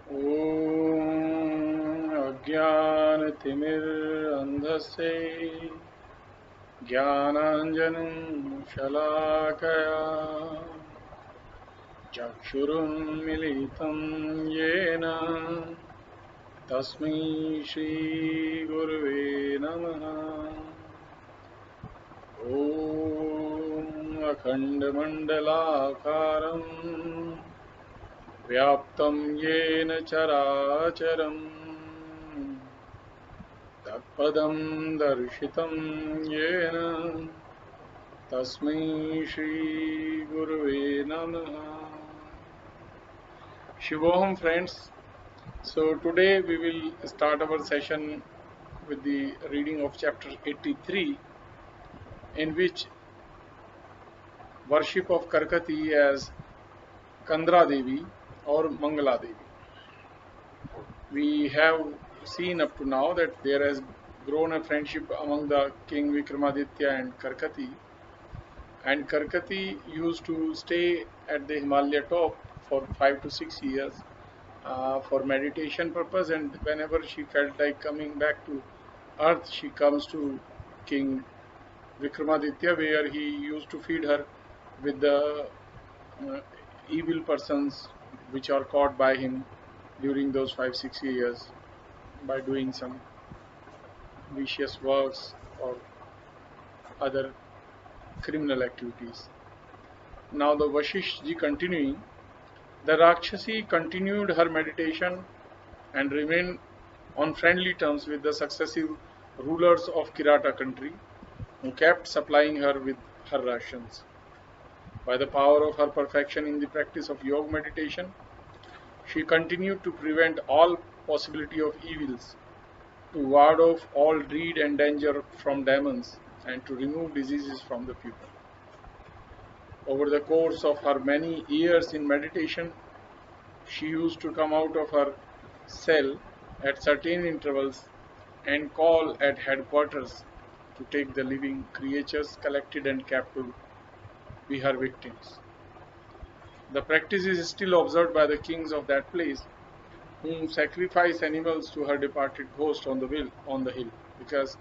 ॐ अज्ञानतिमिरान्धस्य ज्ञानाञ्जनं शलाकया चक्षुरुन्मीलितं येन तस्मै श्रीगुरवे नमः। ॐ अखण्डमण्डलाकारं व्याप्तं येन चराचरम् तत्पदं दर्शितं येन तस्मै श्रीगुरवे नमः। Shivoham friends, so today we will start our session with the reading of chapter 83, in which worship of Karkati as Kandara Devi or Mangala Devi. We have seen up to now that there has grown a friendship among the King Vikramaditya and Karkati, and Karkati used to stay at the Himalaya top for 5 to 6 years for meditation purpose, and whenever she felt like coming back to earth, she comes to King Vikramaditya, where he used to feed her with the evil persons which are caught by him during those 5-6 years by doing some vicious works or other criminal activities. Now the Vasishtha continuing, the Rakshasi continued her meditation and remained on friendly terms with the successive rulers of Kirata country, who kept supplying her with her rations. By the power of her perfection in the practice of yoga meditation, she continued to prevent all possibility of evils, to ward off all dread and danger from demons, and to remove diseases from the people. Over the course of her many years in meditation, she used to come out of her cell at certain intervals and call at headquarters to take the living creatures collected and captive be her victims. The practice is still observed by the kings of that place, whom sacrifice animals to her departed ghost on the hill, because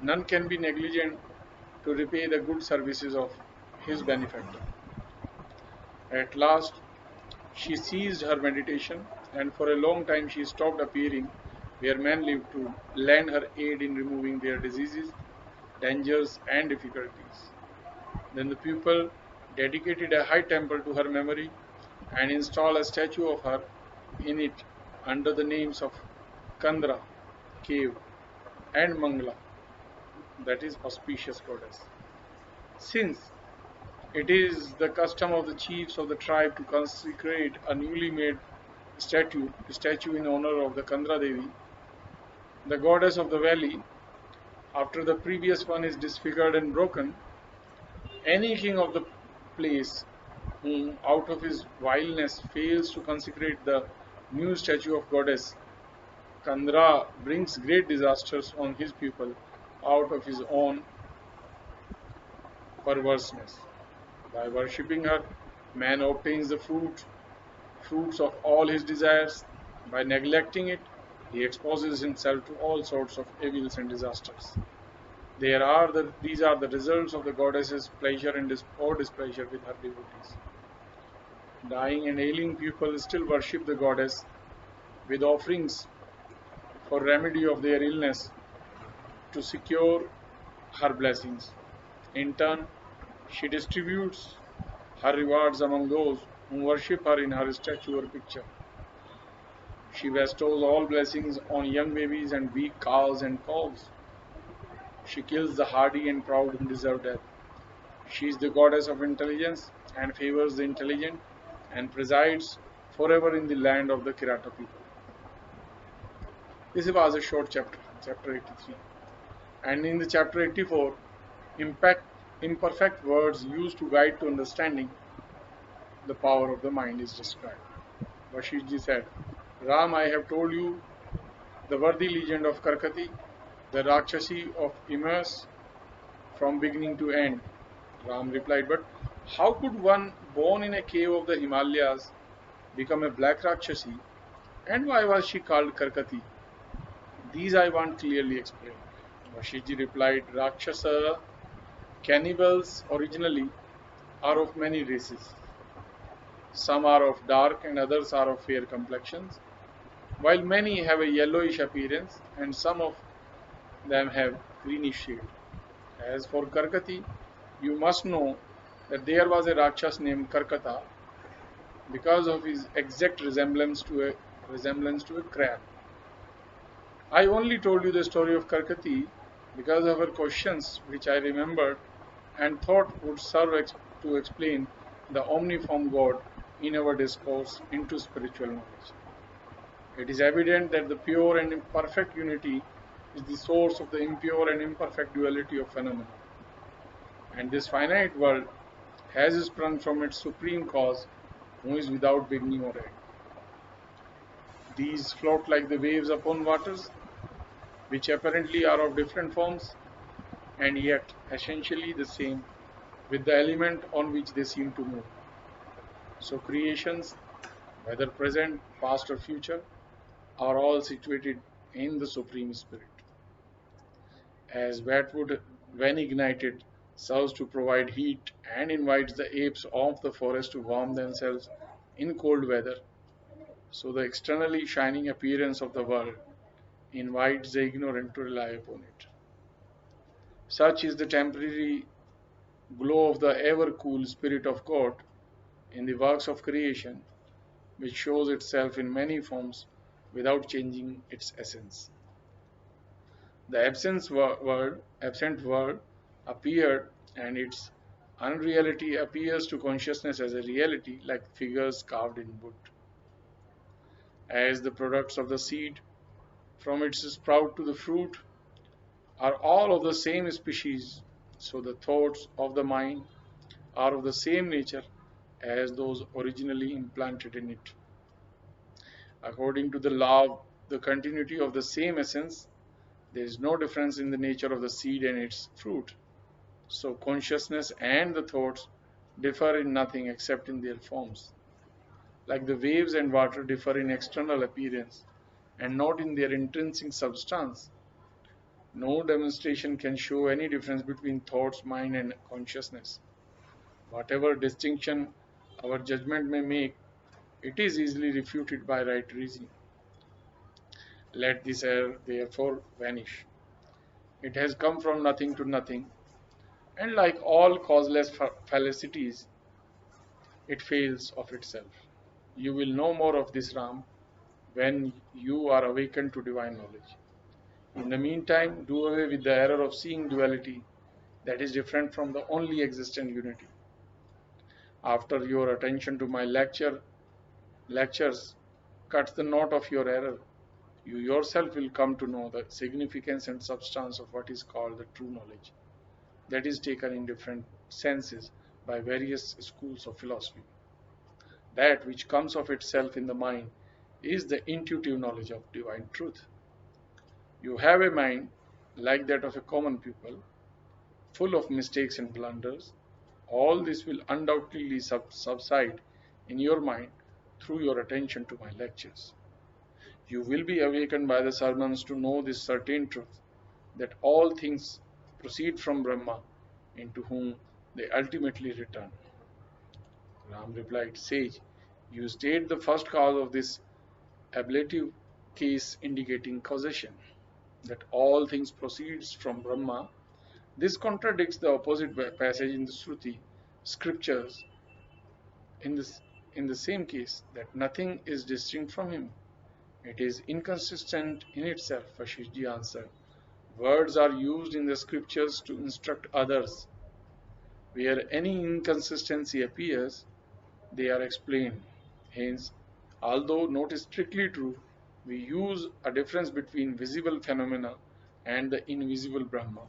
none can be negligent to repay the good services of his benefactor. At last, she ceased her meditation, and for a long time she stopped appearing where men lived to lend her aid in removing their diseases, dangers, and difficulties. Then the people dedicated a high temple to her memory and installed a statue of her in it under the names of Kandara, cave, and Mangala, that is auspicious goddess. Since it is the custom of the chiefs of the tribe to consecrate a newly made statue in honor of the Kandara Devi, the goddess of the valley, after the previous one is disfigured and broken, any king of the place who out of his vileness fails to consecrate the new statue of goddess Kandara brings great disasters on his people out of his own perverseness. By worshipping her, man obtains the fruits of all his desires. By neglecting it, he exposes himself to all sorts of evils and disasters. These are the results of the goddess's pleasure and or displeasure with her devotees. Dying and ailing people still worship the goddess with offerings for remedy of their illness to secure her blessings. In turn, she distributes her rewards among those who worship her in her statue or picture. She bestows all blessings on young babies and weak cows and calves. She kills the hardy and proud who deserve death. She is the goddess of intelligence and favors the intelligent and presides forever in the land of the Kirata people. This was a short chapter, chapter 83. And in the chapter 84, imperfect words used to guide to understanding the power of the mind is described. Vasishtha said, Ram, I have told you the worthy legend of Karkati, the Rakshasi of Immerse from beginning to end. Ram replied, but how could one born in a cave of the Himalayas become a black Rakshasi And why was she called Karkati? These I want clearly explained. Vasishtha replied, Rakshasa, cannibals originally are of many races. Some are of dark and others are of fair complexions, while many have a yellowish appearance and some of them have greenish shade. As for Karkati, you must know that there was a Rakshas named Karkata because of his exact resemblance to a crab. I only told you the story of Karkati because of her questions, which I remembered and thought would serve to explain the omniform God in our discourse into spiritual knowledge. It is evident that the pure and imperfect unity is the source of the impure and imperfect duality of phenomena, and this finite world has sprung from its supreme cause, who is without beginning or end. These float like the waves upon waters, which apparently are of different forms, and yet essentially the same with the element on which they seem to move. So creations, whether present, past or future, are all situated in the Supreme Spirit. As wet wood, when ignited, serves to provide heat and invites the apes of the forest to warm themselves in cold weather, so the externally shining appearance of the world invites the ignorant to rely upon it. Such is the temporary glow of the ever cool Spirit of God in the works of creation, which shows itself in many forms without changing its essence. The absent world appeared, and its unreality appears to consciousness as a reality, like figures carved in wood. As the products of the seed, from its sprout to the fruit, are all of the same species, so the thoughts of the mind are of the same nature as those originally implanted in it. According to the law of the continuity of the same essence, there is no difference in the nature of the seed and its fruit. So consciousness and the thoughts differ in nothing except in their forms. Like the waves and water differ in external appearance and not in their intrinsic substance, no demonstration can show any difference between thoughts, mind, and consciousness. Whatever distinction our judgment may make, it is easily refuted by right reason. Let this error therefore vanish. It has come from nothing to nothing, and like all causeless fallacities, it fails of itself. You will know more of this, Ram, when you are awakened to divine knowledge. In the meantime, do away with the error of seeing duality that is different from the only existent unity. After your attention to my lectures cuts the knot of your error, you yourself will come to know the significance and substance of what is called the true knowledge, that is taken in different senses by various schools of philosophy. That which comes of itself in the mind is the intuitive knowledge of divine truth. You have a mind like that of a common pupil, full of mistakes and blunders. All this will undoubtedly subside in your mind through your attention to my lectures. You will be awakened by the sermons to know this certain truth, that all things proceed from Brahma, into whom they ultimately return. Ram replied, Sage, you state the first cause of this ablative case indicating causation, that all things proceeds from Brahma. This contradicts the opposite passage in the Shruti scriptures in this in the same case, that nothing is distinct from him. It is inconsistent in itself, Vasishtha answered. Words are used in the scriptures to instruct others. Where any inconsistency appears, they are explained. Hence, although not strictly true, we use a difference between visible phenomena and the invisible Brahma,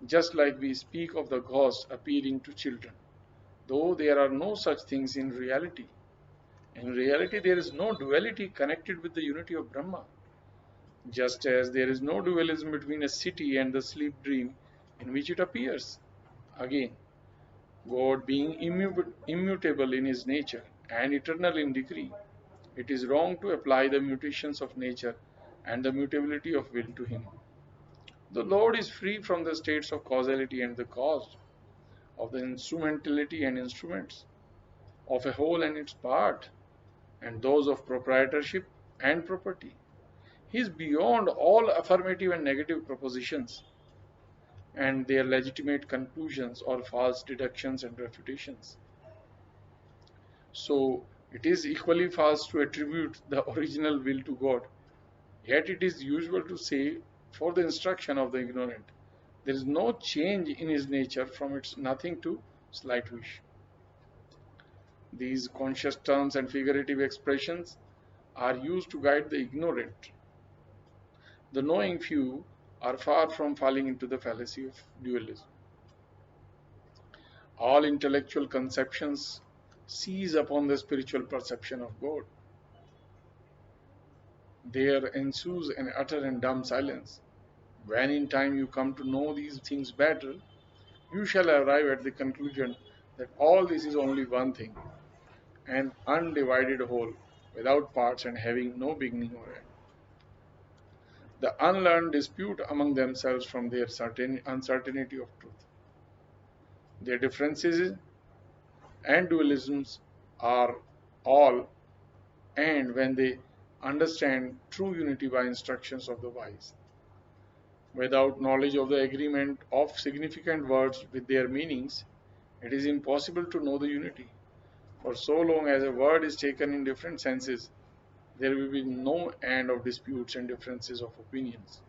just like we speak of the ghost appearing to children, though there are no such things in reality. In reality, there is no duality connected with the unity of Brahma, just as there is no dualism between a city and the sleep dream in which it appears. Again, God being immutable in his nature and eternal in degree, It is wrong to apply the mutations of nature and the mutability of will to him. The Lord is free from the states of causality and the cause, of the instrumentality and instruments, of a whole and its part, and those of proprietorship and property. He is beyond all affirmative and negative propositions and their legitimate conclusions or false deductions and refutations. So, it is equally false to attribute the original will to God. Yet it is usual to say, for the instruction of the ignorant, there is no change in his nature from its nothing to slight wish. These conscious terms and figurative expressions are used to guide the ignorant. The knowing few are far from falling into the fallacy of dualism. All intellectual conceptions seize upon the spiritual perception of God. There ensues an utter and dumb silence. When in time you come to know these things better, you shall arrive at the conclusion that all this is only one thing, an undivided whole, without parts and having no beginning or end. The unlearned dispute among themselves from their uncertainty of truth. Their differences and dualisms are all, and when they understand true unity by instructions of the wise. Without knowledge of the agreement of significant words with their meanings, it is impossible to know the unity. For so long as a word is taken in different senses, there will be no end of disputes and differences of opinions.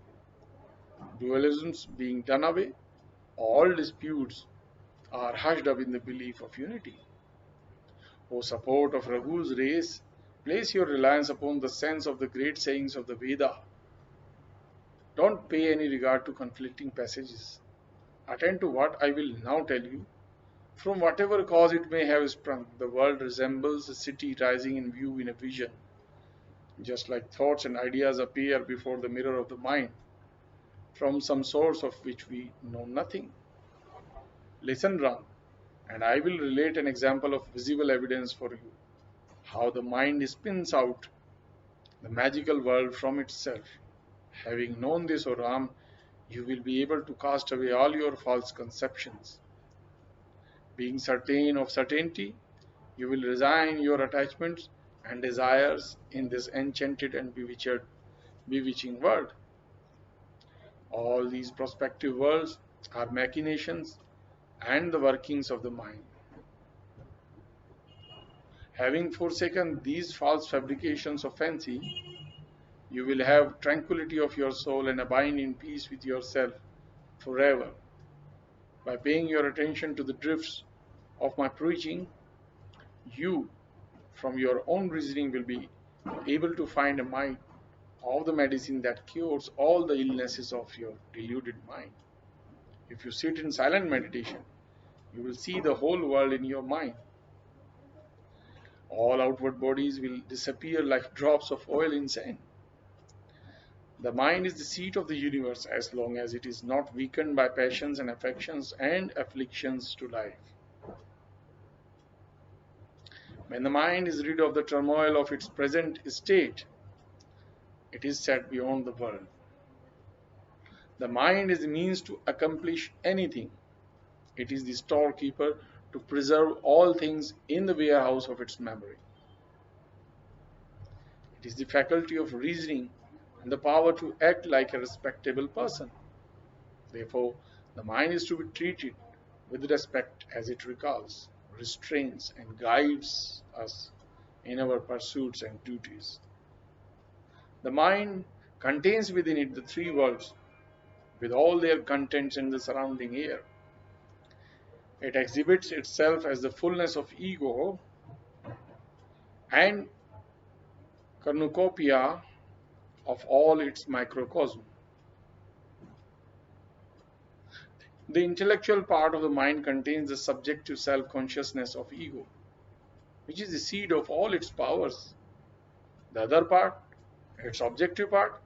Dualisms being done away, all disputes are hushed up in the belief of unity. O support of Raghu's race, place your reliance upon the sense of the great sayings of the Veda. Don't pay any regard to conflicting passages. Attend to what I will now tell you. From whatever cause it may have sprung, the world resembles a city rising in view in a vision, just like thoughts and ideas appear before the mirror of the mind, from some source of which we know nothing. Listen, Ram, and I will relate an example of visible evidence for you, how the mind spins out the magical world from itself. Having known this, O Ram, you will be able to cast away all your false conceptions. Being certain of certainty, you will resign your attachments and desires in this enchanted and bewitching world. All these prospective worlds are machinations and the workings of the mind. Having forsaken these false fabrications of fancy, you will have tranquility of your soul and abide in peace with yourself forever. By paying your attention to the drifts of my preaching, you, from your own reasoning, will be able to find a mind of the medicine that cures all the illnesses of your deluded mind. If you sit in silent meditation, you will see the whole world in your mind. All outward bodies will disappear like drops of oil in sand. The mind is the seat of the universe as long as it is not weakened by passions and affections and afflictions to life. When the mind is rid of the turmoil of its present state, it is set beyond the world. The mind is the means to accomplish anything. It is the storekeeper to preserve all things in the warehouse of its memory. It is the faculty of reasoning and the power to act like a respectable person. Therefore, the mind is to be treated with respect as it recalls, restrains, and guides us in our pursuits and duties. The mind contains within it the three worlds with all their contents in the surrounding air. It exhibits itself as the fullness of ego and cornucopia of all its microcosm. The intellectual part of the mind contains the subjective self-consciousness of ego, which is the seed of all its powers. The other part, its objective part,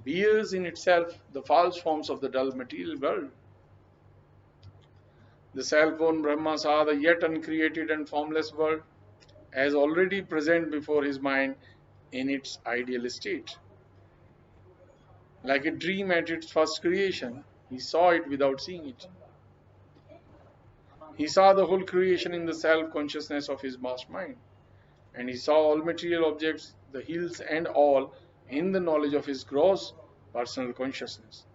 bears in itself the false forms of the dull material world. The self-born Brahma saw the yet uncreated and formless world as already present before his mind in its ideal state. Like a dream at its first creation, he saw it without seeing it. He saw the whole creation in the self consciousness of his vast mind, and he saw all material objects, the hills and all, in the knowledge of his gross personal consciousness.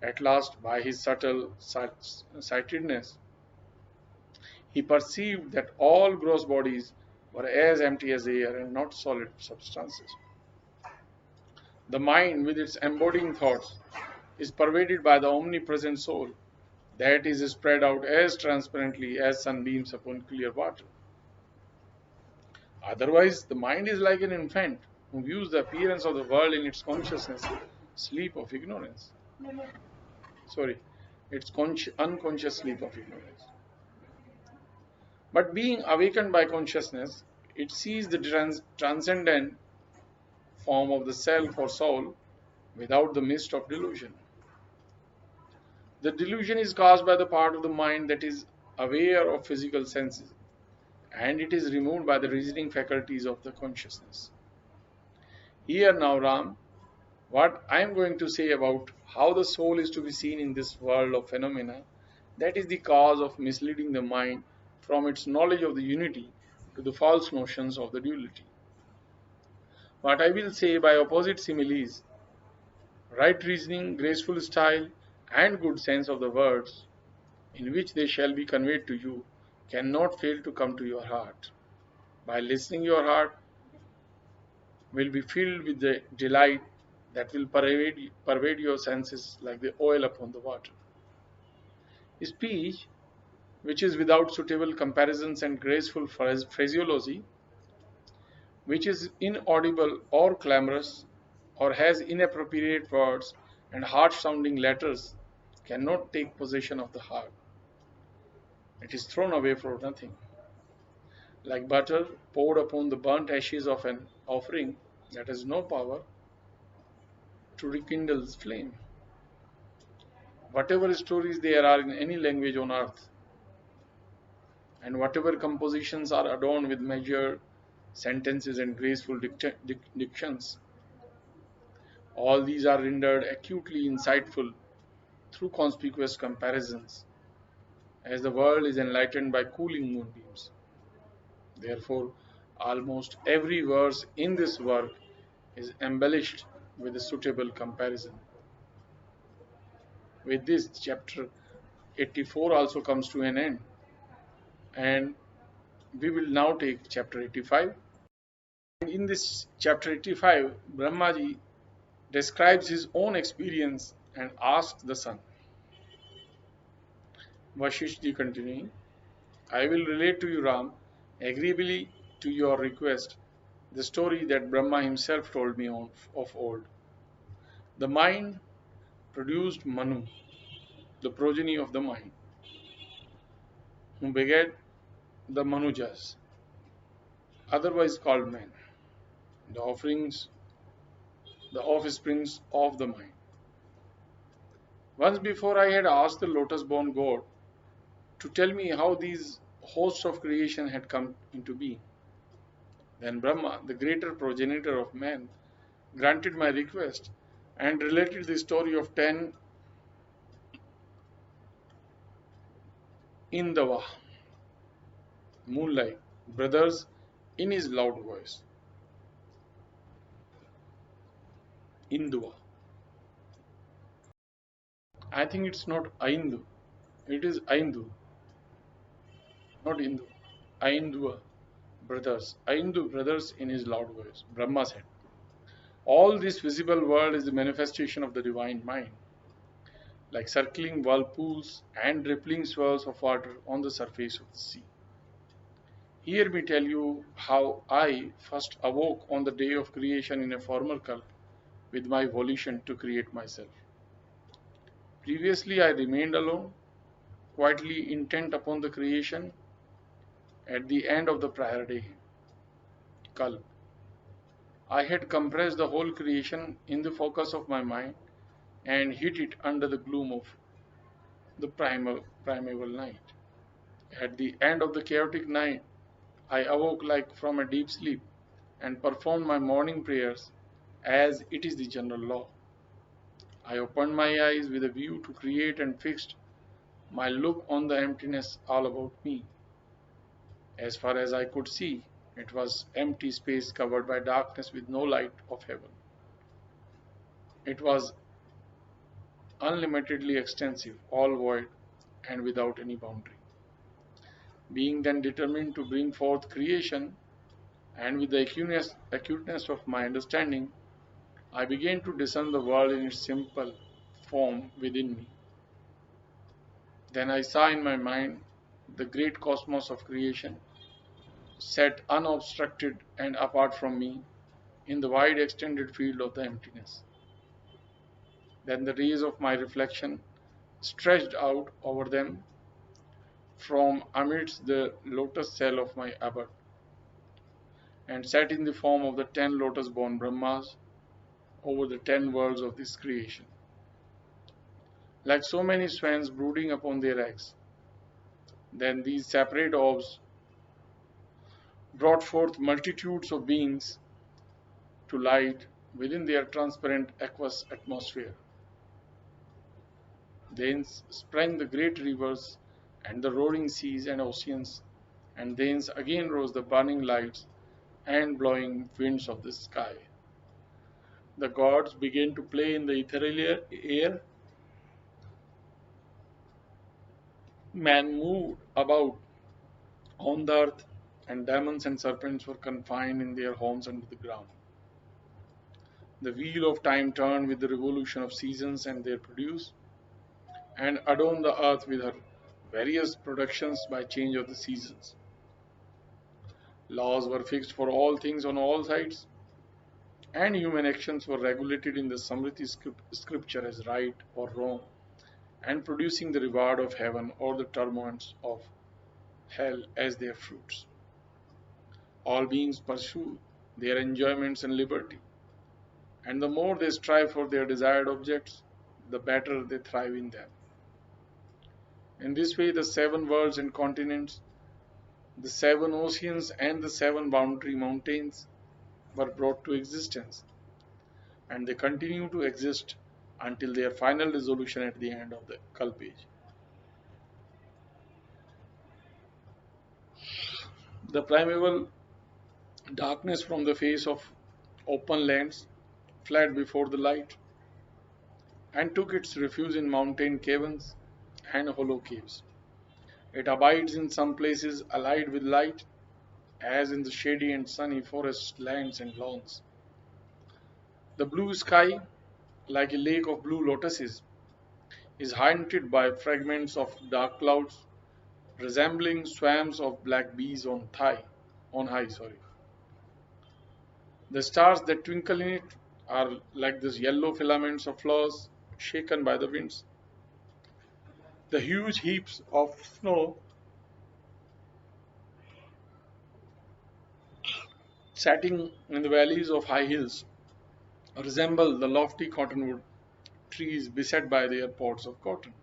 At last, by his subtle sightedness, he perceived that all gross bodies were as empty as air and not solid substances. The mind, with its embodying thoughts, is pervaded by the omnipresent soul that is spread out as transparently as sunbeams upon clear water. Otherwise, the mind is like an infant who views the appearance of the world in its consciousness, sleep of ignorance. Sorry, its unconscious sleep of ignorance. But being awakened by consciousness, it sees the transcendent form of the self or soul without the mist of delusion. The delusion is caused by the part of the mind that is aware of physical senses, and it is removed by the reasoning faculties of the consciousness. Here now, Ram, what I am going to say about how the soul is to be seen in this world of phenomena, that is the cause of misleading the mind from its knowledge of the unity to the false notions of the duality. What I will say by opposite similes, right reasoning, graceful style, and good sense of the words in which they shall be conveyed to you cannot fail to come to your heart. By listening, your heart will be filled with the delight that will pervade your senses like the oil upon the water. Speech, which is without suitable comparisons and graceful phraseology, which is inaudible or clamorous, or has inappropriate words and harsh sounding letters, cannot take possession of the heart. It is thrown away for nothing. Like butter poured upon the burnt ashes of an offering that has no power to rekindle its flame. Whatever stories there are in any language on earth, and whatever compositions are adorned with measured sentences and graceful dictions, all these are rendered acutely insightful through conspicuous comparisons, as the world is enlightened by cooling moonbeams. Therefore, almost every verse in this work is embellished with a suitable comparison. With this, chapter 84 also comes to an end, and we will now take chapter 85. In this chapter 85, Brahmaji describes his own experience and asks the sun. Vasishtha continuing, I will relate to you, Ram, agreeably to your request, the story that Brahma himself told me of old. The mind produced Manu, the progeny of the mind, who begat the Manujas, otherwise called men, the the offsprings of the mind. Once before I had asked the lotus-born god to tell me how these hosts of creation had come into being. Then Brahma, the greater progenitor of man, granted my request and related the story of 10 Indava, moonlight, brothers, in his loud voice. Induva. I think it's not Aindu. It is Aindu, not Indu. Ainduva, brothers. Aindu, brothers, in his loud voice. Brahma said, all this visible world is the manifestation of the divine mind, like circling whirlpools and rippling swirls of water on the surface of the sea. Hear me tell you how I first awoke on the day of creation in a former kalp with my volition to create myself. Previously, I remained alone, quietly intent upon the creation. At the end of the prior day, kalp, I had compressed the whole creation in the focus of my mind and hid it under the gloom of the primeval night. At the end of the chaotic night, I awoke like from a deep sleep and performed my morning prayers as it is the general law. I opened my eyes with a view to create and fixed my look on the emptiness all about me. As far as I could see, it was empty space covered by darkness with no light of heaven. It was unlimitedly extensive, all void, and without any boundary. Being then determined to bring forth creation, and with the acuteness of my understanding, I began to discern the world in its simple form within me. Then I saw in my mind the great cosmos of creation, set unobstructed and apart from me in the wide extended field of the emptiness. Then the rays of my reflection stretched out over them from amidst the lotus cell of my abbot, and sat in the form of the 10 lotus-born Brahmas over the 10 worlds of this creation. Like so many swans brooding upon their eggs, then these separate orbs brought forth multitudes of beings to light within their transparent aqueous atmosphere. Thence sprang the great rivers and the roaring seas and oceans, and thence again rose the burning lights and blowing winds of the sky. The gods began to play in the ethereal air. Man moved about on the earth, and demons and serpents were confined in their homes under the ground. The wheel of time turned with the revolution of seasons and their produce, and adorned the earth with her various productions by change of the seasons. Laws were fixed for all things on all sides, and human actions were regulated in the Samriti scripture as right or wrong, and producing the reward of heaven or the torments of hell as their fruits. All beings pursue their enjoyments and liberty, and the more they strive for their desired objects, the better they thrive in them. In this way, the 7 worlds and continents, the 7 oceans, and the 7 boundary mountains were brought to existence, and they continue to exist until their final dissolution at the end of the Kalp age. The primeval darkness from the face of open lands fled before the light and took its refuge in mountain caverns and hollow caves. It abides in some places allied with light, as in the shady and sunny forest lands and lawns. The blue sky, like a lake of blue lotuses, is haunted by fragments of dark clouds resembling swarms of black bees on high. The stars that twinkle in it are like those yellow filaments of flowers shaken by the winds. The huge heaps of snow setting in the valleys of high hills resemble the lofty cottonwood trees beset by their pods of cotton.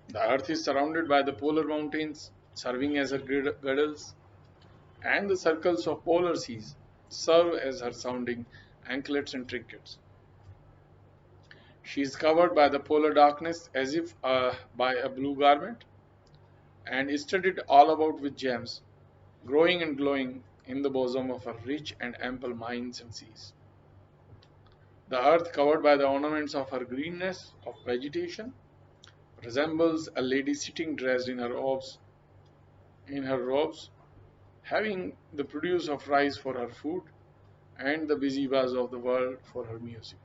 The earth is surrounded by the polar mountains, serving as her girdles, and the circles of polar seas serve as her sounding anklets and trinkets. She is covered by the polar darkness as if by a blue garment, and is studded all about with gems, growing and glowing in the bosom of her rich and ample mines and seas. The earth, covered by the ornaments of her greenness of vegetation, resembles a lady sitting dressed in her robes, having the produce of rice for her food, and the busy buzz of the world for her music.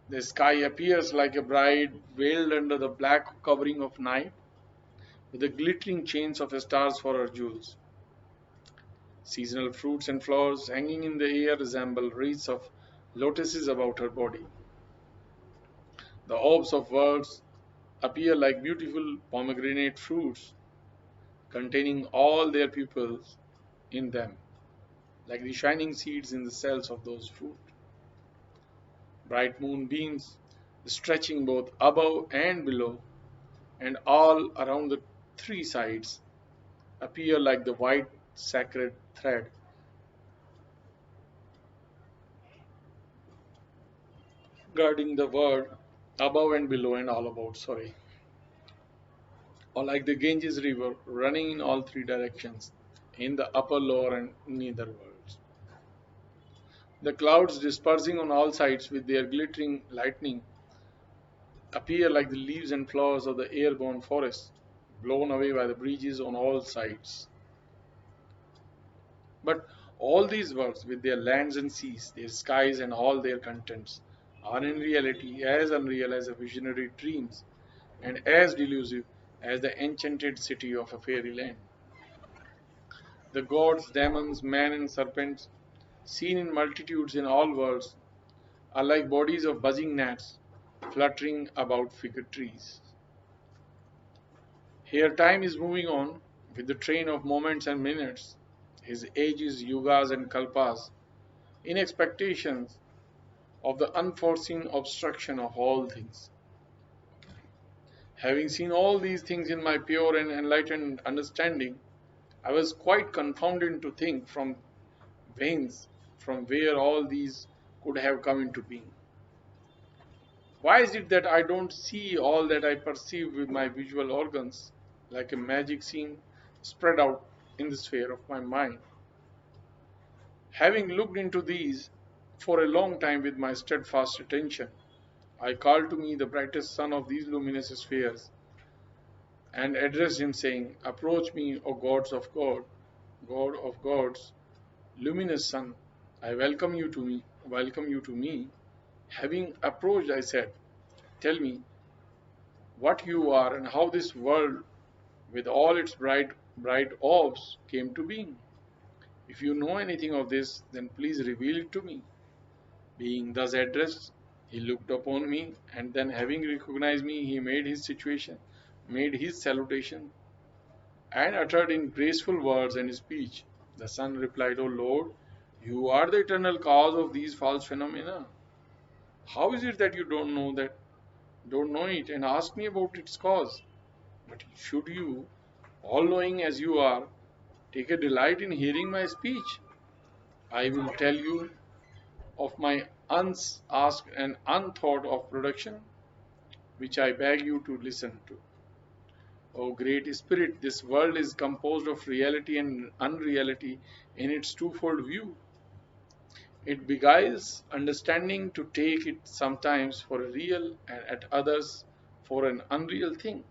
The sky appears like a bride veiled under the black covering of night, with the glittering chains of stars for her jewels. Seasonal fruits and flowers hanging in the air resemble wreaths of lotuses about her body. The orbs of worlds appear like beautiful pomegranate fruits containing all their pupils in them, like the shining seeds in the cells of those fruit. Bright moonbeams, stretching both above and below, and all around the 3 sides, appear like the white sacred thread guarding the world above and below and all about, sorry. Or like the Ganges River running in all three directions, in the upper, lower, and nether worlds. The clouds dispersing on all sides with their glittering lightning appear like the leaves and flowers of the airborne forest, blown away by the breezes on all sides. But all these worlds, with their lands and seas, their skies and all their contents, are in reality as unreal as a visionary dreams, and as delusive as the enchanted city of a fairyland. The gods, demons, men, and serpents, seen in multitudes in all worlds, are like bodies of buzzing gnats fluttering about fig trees. Here time is moving on with the train of moments and minutes, his ages, yugas, and kalpas, in expectations of the unforeseen obstruction of all things. Having seen all these things in my pure and enlightened understanding, I was quite confounded to think from whence, from where all these could have come into being. Why is it that I don't see all that I perceive with my visual organs, like a magic scene spread out in the sphere of my mind? Having looked into these for a long time with my steadfast attention, I called to me the brightest sun of these luminous spheres, and addressed him, saying, "Approach me, O gods of God, God of gods, luminous sun, I welcome you to me." Having approached, I said, "Tell me what you are and how this world with all its bright orbs came to being. If you know anything of this, then please reveal it to me." Being thus addressed, he looked upon me, and then having recognized me, he made his salutation, and uttered in graceful words and speech. The sun replied, "O Lord, you are the eternal cause of these false phenomena. How is it that you don't know it and ask me about its cause? But should you, all knowing as you are, take a delight in hearing my speech, I will tell you of my unasked and unthought of production, which I beg you to listen to. O great Spirit, this world is composed of reality and unreality in its twofold view. It beguiles understanding to take it sometimes for a real and at others for an unreal thing.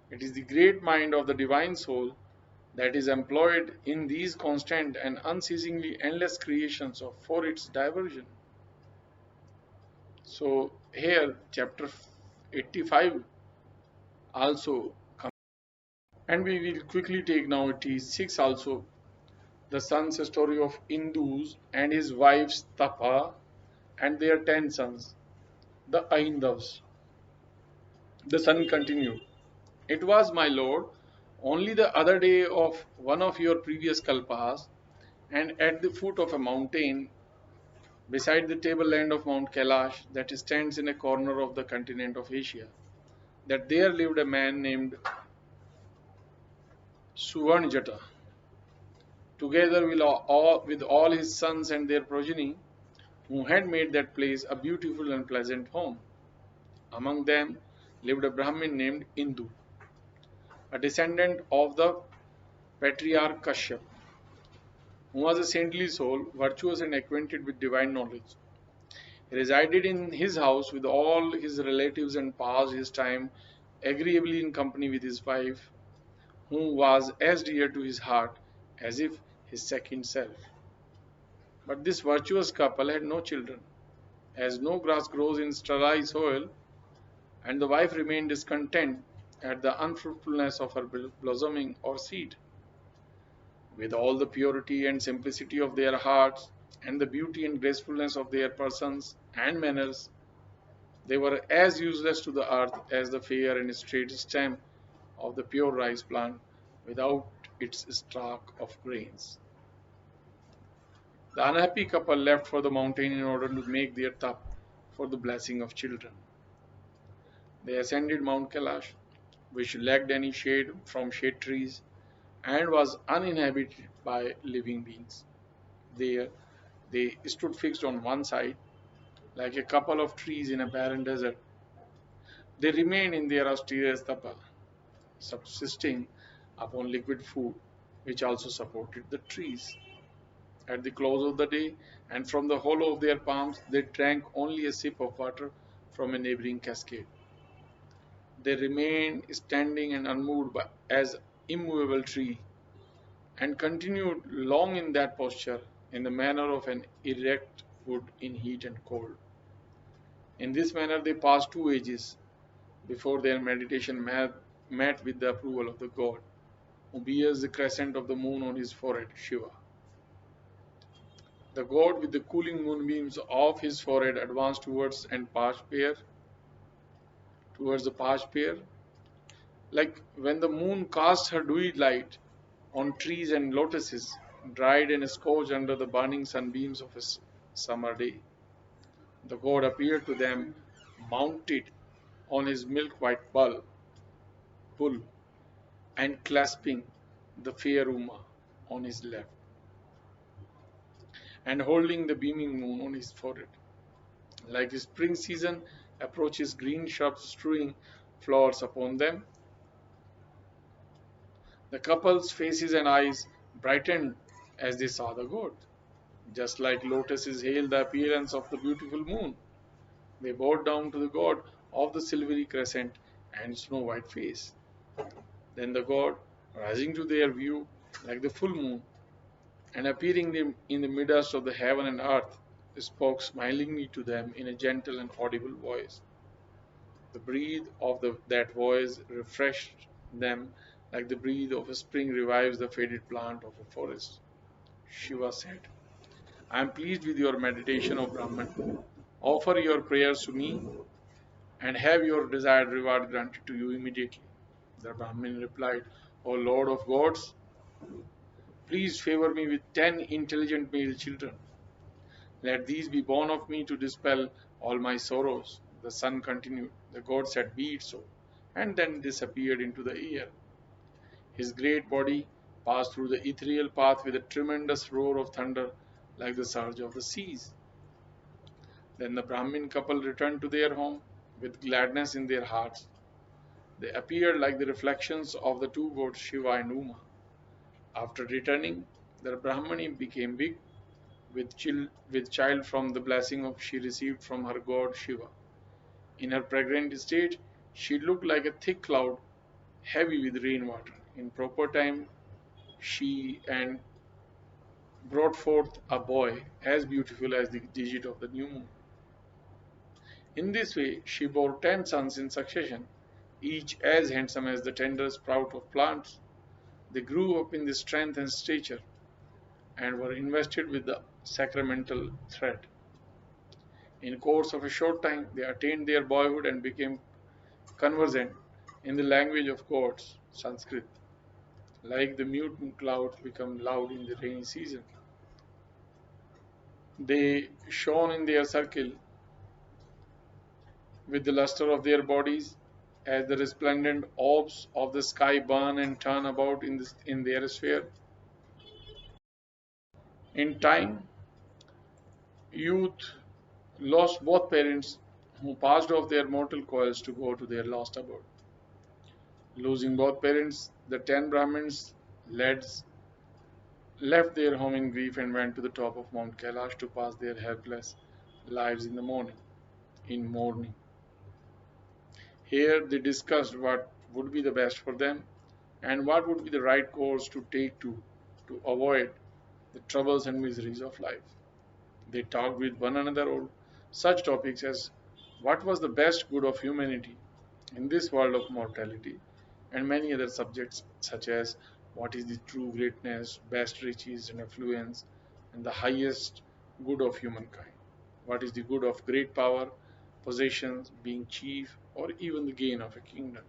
It is the great mind of the divine soul that is employed in these constant and unceasingly endless creations for its diversion." So here chapter 85 also comes, and we will quickly take now T6 also, the son's story of Indus and his wife's Tapa and their 10 sons, the Aindavas. The son continued, "It was, my lord, only the other day of one of your previous kalpas, and at the foot of a mountain beside the tableland of Mount Kailash that stands in a corner of the continent of Asia, that there lived a man named Suvarnjata, together with all his sons and their progeny, who had made that place a beautiful and pleasant home. Among them lived a Brahmin named Indu, a descendant of the patriarch Kashyap, who was a saintly soul, virtuous and acquainted with divine knowledge. He resided in his house with all his relatives and passed his time agreeably in company with his wife, who was as dear to his heart as if his second self. But this virtuous couple had no children, as no grass grows in sterile soil, and the wife remained discontent at the unfruitfulness of her blossoming or seed. With all the purity and simplicity of their hearts, and the beauty and gracefulness of their persons and manners, they were as useless to the earth as the fair and straight stem of the pure rice plant without its stalk of grains. The unhappy couple left for the mountain in order to make their tap for the blessing of children. They ascended Mount Kailash, which lacked any shade from shade trees and was uninhabited by living beings. There they stood fixed on one side, like a couple of trees in a barren desert. They remained in their austere tapa, subsisting upon liquid food, which also supported the trees. At the close of the day, and from the hollow of their palms, they drank only a sip of water from a neighboring cascade. They remained standing and unmoved as immovable tree, and continued long in that posture, in the manner of an erect wood in heat and cold. In this manner they passed 2 ages before their meditation met with the approval of the god, who bears the crescent of the moon on his forehead, Shiva. The god, with the cooling moonbeams off his forehead, advanced towards the parched pear, like when the moon casts her dewy light on trees and lotuses, dried and scorched under the burning sunbeams of a summer day. The god appeared to them mounted on his milk-white bull, and clasping the fair Uma on his left, and holding the beaming moon on his forehead. Like the spring season approaches, green shrubs strewing flowers upon them, the couple's faces and eyes brightened as they saw the god. Just like lotuses hail the appearance of the beautiful moon, they bowed down to the god of the silvery crescent and snow white face. Then the god, rising to their view like the full moon, and appearing in the midst of the heaven and earth, spoke smilingly to them in a gentle and audible voice. The breath of that voice refreshed them like the breath of a spring revives the faded plant of a forest. Shiva said, I am pleased with your meditation, O Brahman. Offer your prayers to me and have your desired reward granted to you immediately. The Brahmin replied, O Lord of gods, please favor me with 10 intelligent male children. Let these be born of me to dispel all my sorrows. The son continued. The god said, Be it so, and then disappeared into the air. His great body passed through the ethereal path with a tremendous roar of thunder like the surge of the seas. Then the Brahmin couple returned to their home with gladness in their hearts. They appeared like the reflections of the two gods Shiva and Uma. After returning, the Brahmani became big with child from the blessing of she received from her god Shiva. In her pregnant state, she looked like a thick cloud, heavy with rainwater. In proper time, she and brought forth a boy as beautiful as the digit of the new moon. In this way, she bore 10 sons in succession, each as handsome as the tender sprout of plants. They grew up in the strength and stature, and were invested with the sacramental thread. In course of a short time, they attained their boyhood and became conversant in the language of gods, Sanskrit. Like the mute clouds become loud in the rainy season, they shone in their circle with the luster of their bodies, as the resplendent orbs of the sky burn and turn about in their sphere. In time, youth lost both parents, who passed off their mortal coils to go to their lost abode. Losing both parents, the 10 Brahmins left their home in grief and went to the top of Mount Kailash to pass their helpless lives in mourning. Here they discussed what would be the best for them and what would be the right course to take to avoid the troubles and miseries of life. They talked with one another on such topics as what was the best good of humanity in this world of mortality, and many other subjects such as what is the true greatness, best riches and affluence, and the highest good of humankind. What is the good of great power, possessions, being chief, or even the gain of a kingdom?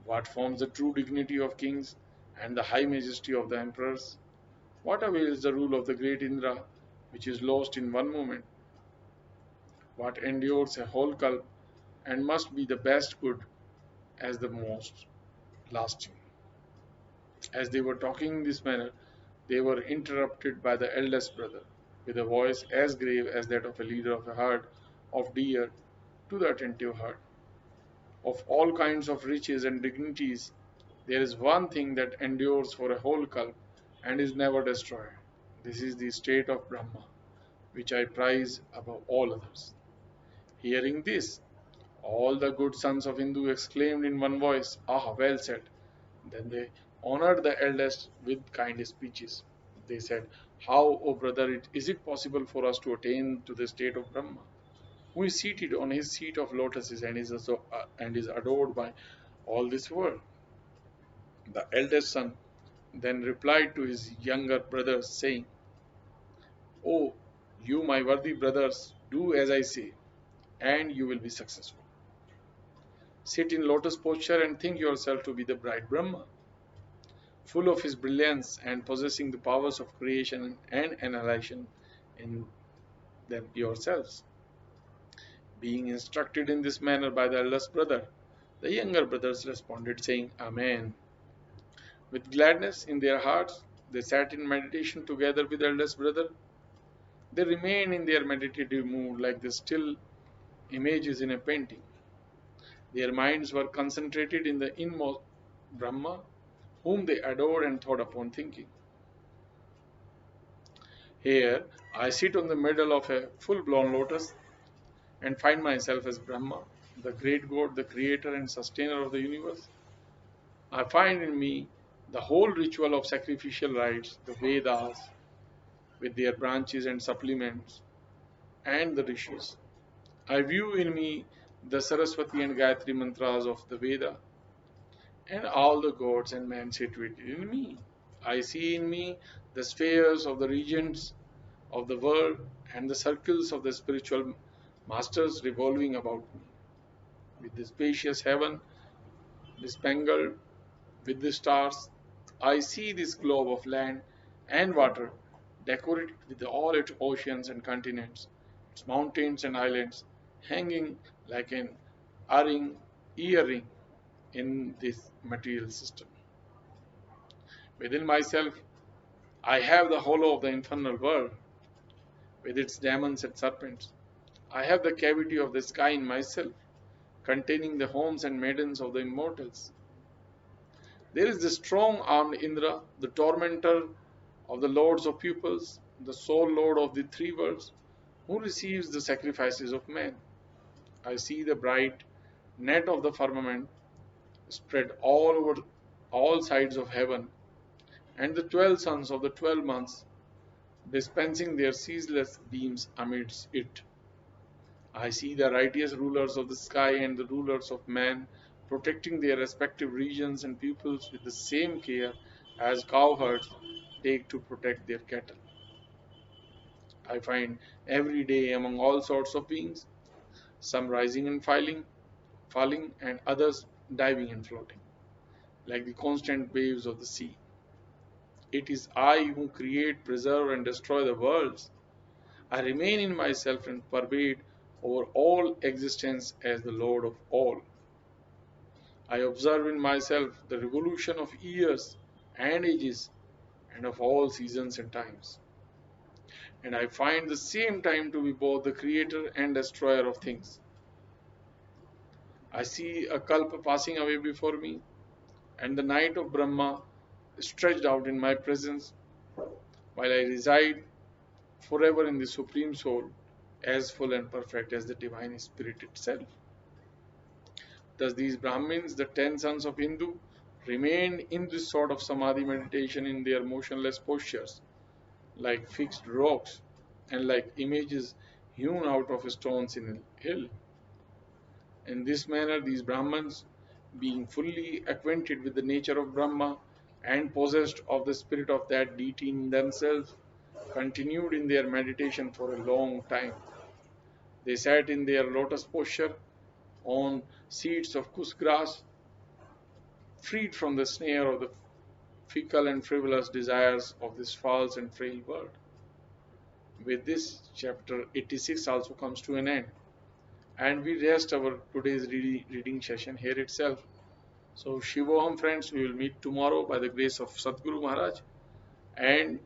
What forms the true dignity of kings and the high majesty of the emperors? What avails the rule of the great Indra, which is lost in one moment? What endures a whole kalp and must be the best good as the most lasting? As they were talking in this manner, they were interrupted by the eldest brother with a voice as grave as that of a leader of a herd of deer to the attentive herd. Of all kinds of riches and dignities, there is one thing that endures for a whole kalp and is never destroyed. This is the state of Brahma, which I prize above all others. Hearing this, all the good sons of Indu exclaimed in one voice, "Ah, well said." Then they honored the eldest with kind speeches. They said, "How, O brother, is it possible for us to attain to the state of Brahma, who is seated on his seat of lotuses and is adored by all this world?" The eldest son then replied to his younger brothers, saying, "Oh, you, my worthy brothers, do as I say, and you will be successful. Sit in lotus posture and think yourself to be the bright Brahma, full of his brilliance and possessing the powers of creation and annihilation in them yourselves." Being instructed in this manner by the eldest brother, the younger brothers responded, saying, "Amen." With gladness in their hearts, they sat in meditation together with the eldest brother. They remained in their meditative mood like the still images in a painting. Their minds were concentrated in the inmost Brahma, whom they adored and thought upon thinking. Here, I sit on the middle of a full blown lotus and find myself as Brahma, the great God, the creator and sustainer of the universe. I find in me the whole ritual of sacrificial rites, the Vedas, with their branches and supplements, and the rishis. I view in me the Saraswati and Gayatri mantras of the Veda, and all the gods and men situated in me. I see in me the spheres of the regions of the world and the circles of the spiritual masters revolving about me. With the spacious heaven bespangled with the stars, I see this globe of land and water decorated with all its oceans and continents, its mountains and islands, hanging like an earring in this material system. Within myself, I have the hollow of the infernal world, with its demons and serpents. I have the cavity of the sky in myself, containing the homes and maidens of the immortals. There is the strong armed Indra, the tormentor of the lords of pupils, the sole lord of the three worlds, who receives the sacrifices of men. I see the bright net of the firmament spread all over all sides of heaven, and the 12 sons of the 12 months dispensing their ceaseless beams amidst it. I see the righteous rulers of the sky and the rulers of man protecting their respective regions and peoples with the same care as cowherds take to protect their cattle. I find every day among all sorts of beings, some rising and falling, and others diving and floating, like the constant waves of the sea. It is I who create, preserve, and destroy the worlds. I remain in myself and pervade over all existence as the Lord of all. I observe in myself the revolution of years and ages and of all seasons and times. And I find the same time to be both the creator and destroyer of things. I see a kalpa passing away before me, and the night of Brahma stretched out in my presence, while I reside forever in the Supreme Soul, as full and perfect as the Divine Spirit itself. Thus, these Brahmins, the 10 sons of Hindu, remained in this sort of samadhi meditation in their motionless postures, like fixed rocks and like images hewn out of stones in a hill. In this manner, these Brahmins, being fully acquainted with the nature of Brahma and possessed of the spirit of that deity in themselves, continued in their meditation for a long time. They sat in their lotus posture on seats of kush grass, freed from the snare of the fickle and frivolous desires of this false and frail world. With this, chapter 86 also comes to an end, and we rest our today's reading session here itself. So, Shivoham friends, we will meet tomorrow by the grace of Sadguru Maharaj, and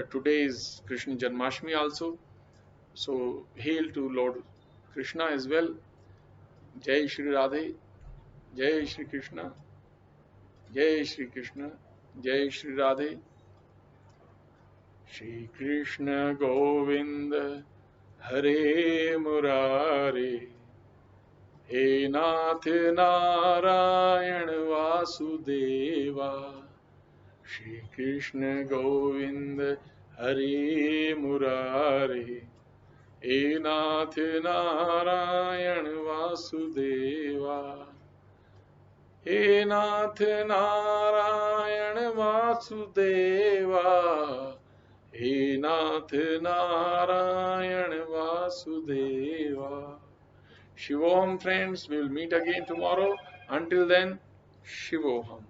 today is Krishna Janmashtami also. So hail to Lord Krishna as well. Jai Shri Radhe, Jai Shri Krishna, Jai Shri Krishna, Jai Shri Radhe. Shri Krishna Govinda Hare Murare, He Nath Narayan Vasudeva. Shri Krishna Govinda Hare Murare, He Nath Narayan Vasudeva. He Nath Narayan Vasudeva, He Nath Narayan Vasudeva. Shivoham friends, we will meet again tomorrow. Until then, Shivoham.